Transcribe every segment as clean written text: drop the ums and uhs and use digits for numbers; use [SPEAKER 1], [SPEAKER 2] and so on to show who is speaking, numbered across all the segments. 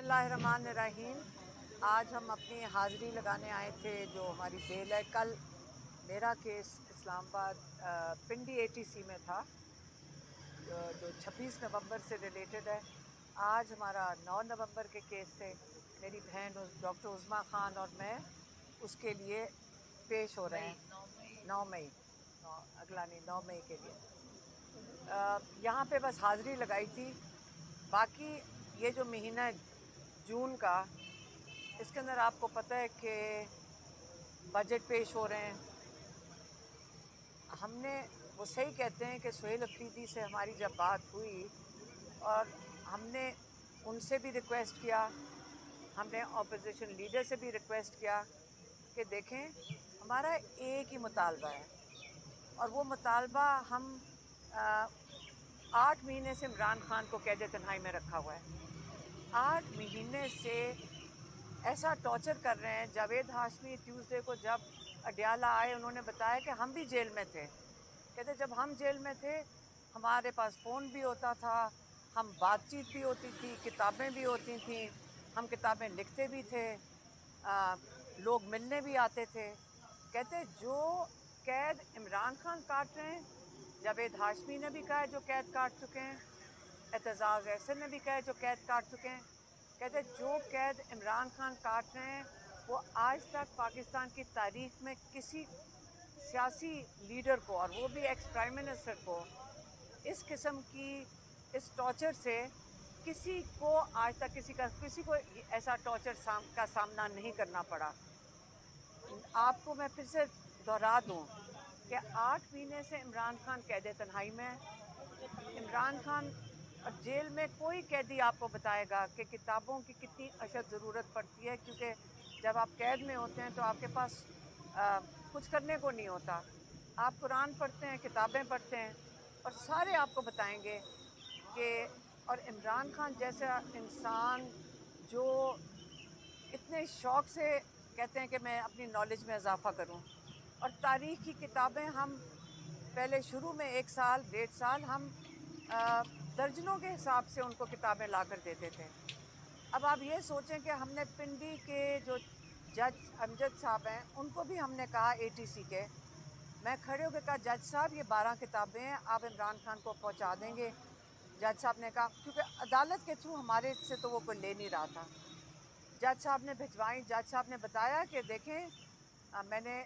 [SPEAKER 1] बिस्मिल्लाहिर्रहमानिर्रहीम। आज हम अपनी हाज़िरी लगाने आए थे जो हमारी बेल है। कल मेरा केस इस्लामाबाद पिंडी एटीसी में था जो 26 नवंबर से रिलेटेड है। आज हमारा 9 नवंबर के केस थे। मेरी बहन डॉक्टर उज़्मा ख़ान और मैं उसके लिए पेश हो रहे हैं 9 मई, अगला नहीं 9 मई के लिए। यहाँ पे बस हाज़िरी लगाई थी। बाकी ये जो महीना है जून का, इसके अंदर आपको पता है कि बजट पेश हो रहे हैं। हमने वो सही कहते हैं कि सुहेल अफरीदी से हमारी जब बात हुई और हमने उनसे भी रिक्वेस्ट किया, हमने अपोजिशन लीडर से भी रिक्वेस्ट किया कि देखें हमारा एक ही मुतालबा है और वो मुतालबा हम 8 महीने से इमरान खान को कैद तन्हाई में रखा हुआ है। 8 महीने से ऐसा टॉर्चर कर रहे हैं। जावेद हाशमी ट्यूसडे को जब अडयाला आए उन्होंने बताया कि हम भी जेल में थे। कहते जब हम जेल में थे हमारे पास फ़ोन भी होता था, हम बातचीत भी होती थी, किताबें भी होती थी, हम किताबें लिखते भी थे, लोग मिलने भी आते थे। कहते जो कैद इमरान खान काट रहे हैं, जावेद हाशमी ने भी कहा है जो कैद काट चुके हैं, एतजाज़ एहसन ने भी कहा है जो कैद काट चुके हैं। कहते जो कैद इमरान खान काट रहे हैं वो आज तक पाकिस्तान की तारीख में किसी सियासी लीडर को, और वो भी एक्स प्राइम मिनिस्टर को, इस किस्म की इस टॉर्चर से किसी को आज तक किसी को ऐसा टॉर्चर का सामना नहीं करना पड़ा। आपको मैं फिर से दोहरा दूं कि 8 महीने से इमरान खान कैद तन्हाई में है। इमरान खान और जेल में कोई कैदी आपको बताएगा कि किताबों की कितनी अशद ज़रूरत पड़ती है, क्योंकि जब आप कैद में होते हैं तो आपके पास कुछ करने को नहीं होता। आप कुरान पढ़ते हैं, किताबें पढ़ते हैं और सारे आपको बताएंगे कि और इमरान खान जैसा इंसान जो इतने शौक़ से कहते हैं कि मैं अपनी नॉलेज में इजाफ़ा करूं, और तारीख़ की किताबें हम पहले शुरू में 1 साल 1.5 साल हम दर्जनों के हिसाब से उनको किताबें ला कर देते थे। अब आप ये सोचें कि हमने पिंडी के जो जज अमजद साहब हैं उनको भी हमने कहा एटीसी के, मैं खड़े होकर कहा जज साहब ये 12 किताबें हैं, आप इमरान खान को पहुंचा देंगे? जज साहब ने कहा, क्योंकि अदालत के थ्रू हमारे से तो वो कोई ले नहीं रहा था। जज साहब ने भिजवाई। जज साहब ने बताया कि देखें मैंने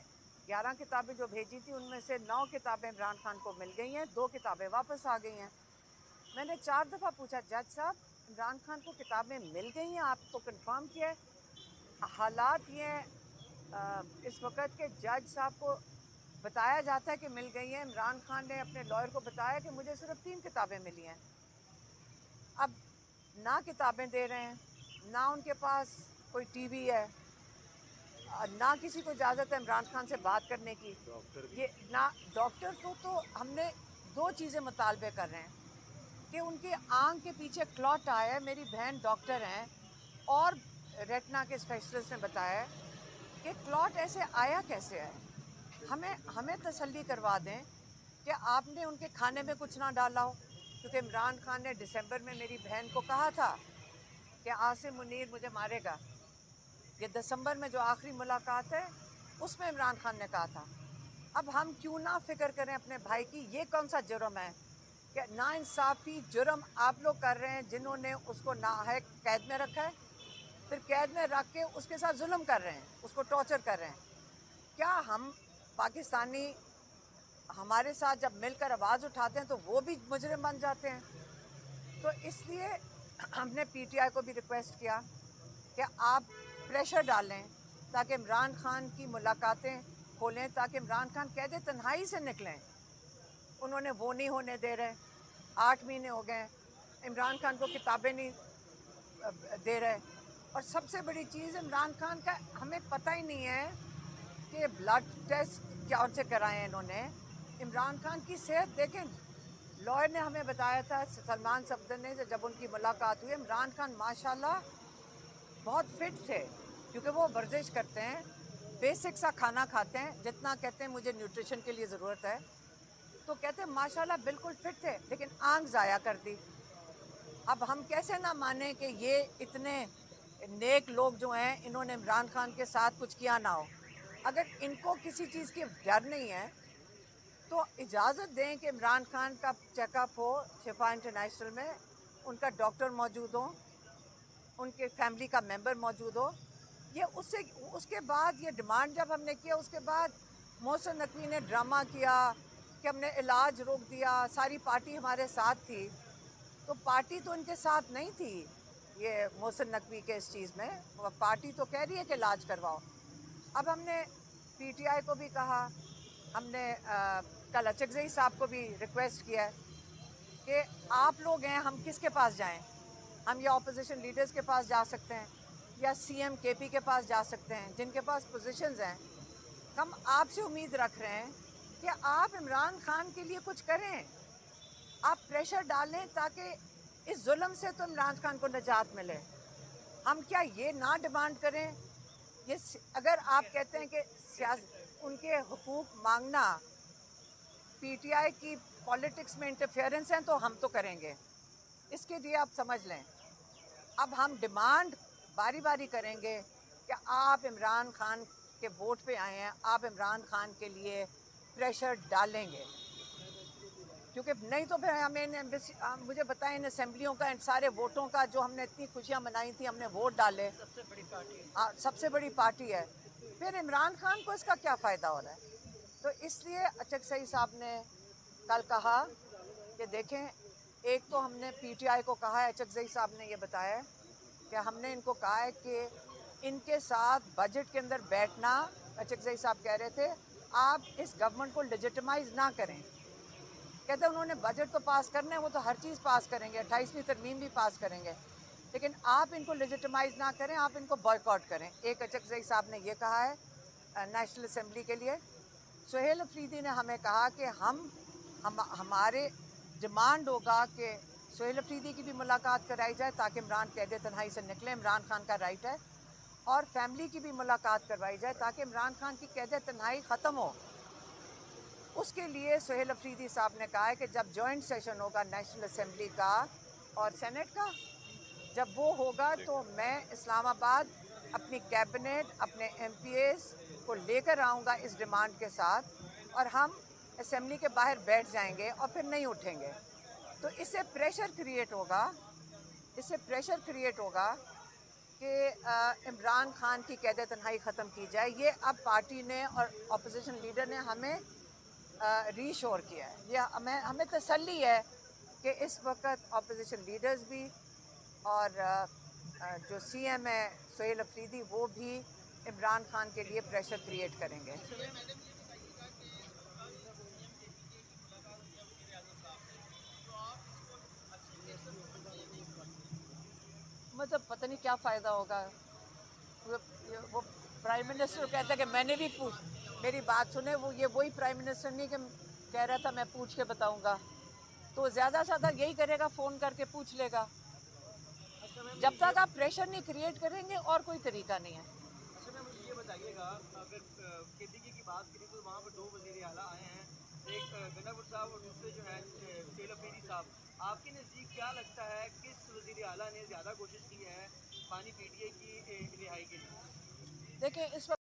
[SPEAKER 1] 11 किताबें जो भेजी थी उनमें से 9 किताबें इमरान खान को मिल गई हैं, 2 किताबें वापस आ गई हैं। मैंने 4 दफ़ा पूछा जज साहब इमरान खान को किताबें मिल गई हैं, आपको कंफर्म किया है? हालात ये इस वक्त के जज साहब को बताया जाता है कि मिल गई हैं। इमरान खान ने अपने लॉयर को बताया कि मुझे सिर्फ 3 किताबें मिली हैं। अब ना किताबें दे रहे हैं, ना उनके पास कोई टीवी है, ना किसी को इजाज़त है इमरान खान से बात करने की। ये ना डॉक्टर को तो हमने 2 चीज़ें मुतालबे कर रहे हैं कि उनकी आँख के पीछे क्लॉट आया है। मेरी बहन डॉक्टर हैं और रेटिना के स्पेशलिस्ट ने बताया है कि क्लॉट ऐसे आया कैसे है। हमें तसल्ली करवा दें कि आपने उनके खाने में कुछ ना डाला हो, क्योंकि इमरान खान ने दिसंबर में मेरी बहन को कहा था कि आसिम मुनीर मुझे मारेगा। ये दिसंबर में जो आखिरी मुलाकात है उसमें इमरान खान ने कहा था। अब हम क्यों ना फिक्र करें अपने भाई की? ये कौन सा जुर्म है कि नाइंसाफ़ी जुर्म आप लोग कर रहे हैं, जिन्होंने उसको नाहक कैद में रखा है, फिर कैद में रख के उसके साथ जुल्म कर रहे हैं, उसको टॉर्चर कर रहे हैं। क्या हम पाकिस्तानी हमारे साथ जब मिलकर आवाज़ उठाते हैं तो वो भी मुजरिम बन जाते हैं? तो इसलिए हमने पीटीआई को भी रिक्वेस्ट किया कि आप प्रेशर डालें ताकि इमरान खान की मुलाकातें खोलें, ताकि इमरान खान कैद तन्हाई से निकलें। उन्होंने वो नहीं होने दे रहे। 8 महीने हो गए, इमरान खान को किताबें नहीं दे रहे। और सबसे बड़ी चीज़ इमरान खान का हमें पता ही नहीं है कि ब्लड टेस्ट क्या से कराए हैं इन्होंने। इमरान खान की सेहत देखें, लॉयर ने हमें बताया था, सलमान सफदर ने, जब उनकी मुलाकात हुई, इमरान खान माशाल्लाह बहुत फिट थे, क्योंकि वो वर्जिश करते हैं, बेसिक सा खाना खाते हैं, जितना कहते हैं मुझे न्यूट्रिशन के लिए ज़रूरत है। तो कहते हैं माशाल्लाह बिल्कुल फिट थे, लेकिन आंख ज़ाया कर दी। अब हम कैसे ना माने कि ये इतने नेक लोग जो हैं इन्होंने इमरान खान के साथ कुछ किया ना हो। अगर इनको किसी चीज़ की डर नहीं है तो इजाज़त दें कि इमरान खान का चेकअप हो शिफा इंटरनेशनल में, उनका डॉक्टर मौजूद हो, उनके फैमिली का मेंबर मौजूद हो। ये उसके बाद ये डिमांड जब हमने किया उसके बाद मोहसिन नकवी ने ड्रामा किया कि हमने इलाज रोक दिया, सारी पार्टी हमारे साथ थी। तो पार्टी तो इनके साथ नहीं थी ये मोहसिन नकवी के इस चीज़ में, पार्टी तो कह रही है कि इलाज करवाओ। अब हमने पीटीआई को भी कहा, हमने कल अचकज़ई साहब को भी रिक्वेस्ट किया है कि आप लोग हैं, हम किसके पास जाएं? हम या अपोजिशन लीडर्स के पास जा सकते हैं या सीएम केपी के पास जा सकते हैं जिनके पास पोजीशंस हैं। हम आपसे उम्मीद रख रहे हैं कि आप इमरान खान के लिए कुछ करें, आप प्रेशर डालें ताकि इस जुल्म से तो इमरान खान को निजात मिले। हम क्या ये ना डिमांड करें? ये अगर आप कहते हैं कि उनके हुकूक मांगना पीटीआई की पॉलिटिक्स में इंटरफेरेंस है तो हम तो करेंगे, इसके लिए आप समझ लें। अब हम डिमांड बारी बारी करेंगे कि आप इमरान खान के वोट पे आए हैं, आप इमरान खान के लिए प्रेशर डालेंगे, क्योंकि नहीं तो फिर मुझे बताएं इन असेंबलियों का, इन सारे वोटों का जो हमने इतनी खुशियां मनाई थी, हमने वोट डाले, सबसे बड़ी पार्टी है, फिर इमरान खान को इसका क्या फ़ायदा हो रहा है? तो इसलिए अचकज़ई साहब ने कल कहा कि देखें, एक तो हमने पीटीआई को कहा है, अचकज़ई साहब ने ये बताया है कि हमने इनको कहा है कि इनके साथ बजट के अंदर बैठना, अचकज़ई साहब कह रहे थे आप इस गवर्नमेंट को लेजिटिमाइज़ ना करें। कहते हैं उन्होंने बजट तो पास करना है, वो तो हर चीज़ पास करेंगे, 28वीं तरमीम भी पास करेंगे, लेकिन आप इनको लेजिटिमाइज़ ना करें, आप इनको बॉयकॉट करें। एक अचकज़ई साहब ने ये कहा है नेशनल असम्बली के लिए। सुहेल अफरीदी ने हमें कहा कि हमारे डिमांड होगा कि सुहेल अफरीदी की भी मुलाकात कराई जाए ताकि इमरान कैद तन्हाई से निकले, इमरान खान का राइट है, और फैमिली की भी मुलाकात करवाई जाए ताकि इमरान खान की कैद तन्हाई ख़त्म हो। उसके लिए सुहेल अफरीदी साहब ने कहा है कि जब जॉइंट सेशन होगा नेशनल असम्बली का और सेनेट का, जब वो होगा तो मैं इस्लामाबाद अपनी कैबिनेट, अपने एमपीएस को लेकर आऊँगा इस डिमांड के साथ, और हम असम्बली के बाहर बैठ जाएंगे और फिर नहीं उठेंगे। तो इससे प्रेशर क्रिएट होगा कि इमरान खान की कैद तन्हाई ख़त्म की जाए। ये अब पार्टी ने और अपोजिशन लीडर ने हमें रीशोर किया है। ये हमें तसल्ली है कि इस वक्त अपोजिशन लीडर्स भी और जो सीएम है सुहेल अफरीदी, वो भी इमरान खान के लिए प्रेशर क्रिएट करेंगे। मतलब पता नहीं क्या फ़ायदा होगा। वो प्राइम मिनिस्टर कहता है कि मैंने भी मेरी बात सुने, वही प्राइम मिनिस्टर नहीं कि कह रहा था मैं पूछ के बताऊंगा, तो ज़्यादा से ज़्यादा यही करेगा, फ़ोन करके पूछ लेगा। जब तक आप प्रेशर नहीं क्रिएट करेंगे और कोई तरीका नहीं है।
[SPEAKER 2] अच्छा मैम, मुझे ये बताइएगा, अगर केपीके की बात करें तो वहाँ पर 2 वज़ीर आला आए हैं, एक गंडापुर साहब और दूसरे जो हैं सुहेल अफरीदी साहब। आपके नज़दीक क्या लगता है किस वज़ीर आला ने ज़्यादा कोशिश की है पानी पीटीए की रिहाई के लिए?
[SPEAKER 1] देखिए इस वक्त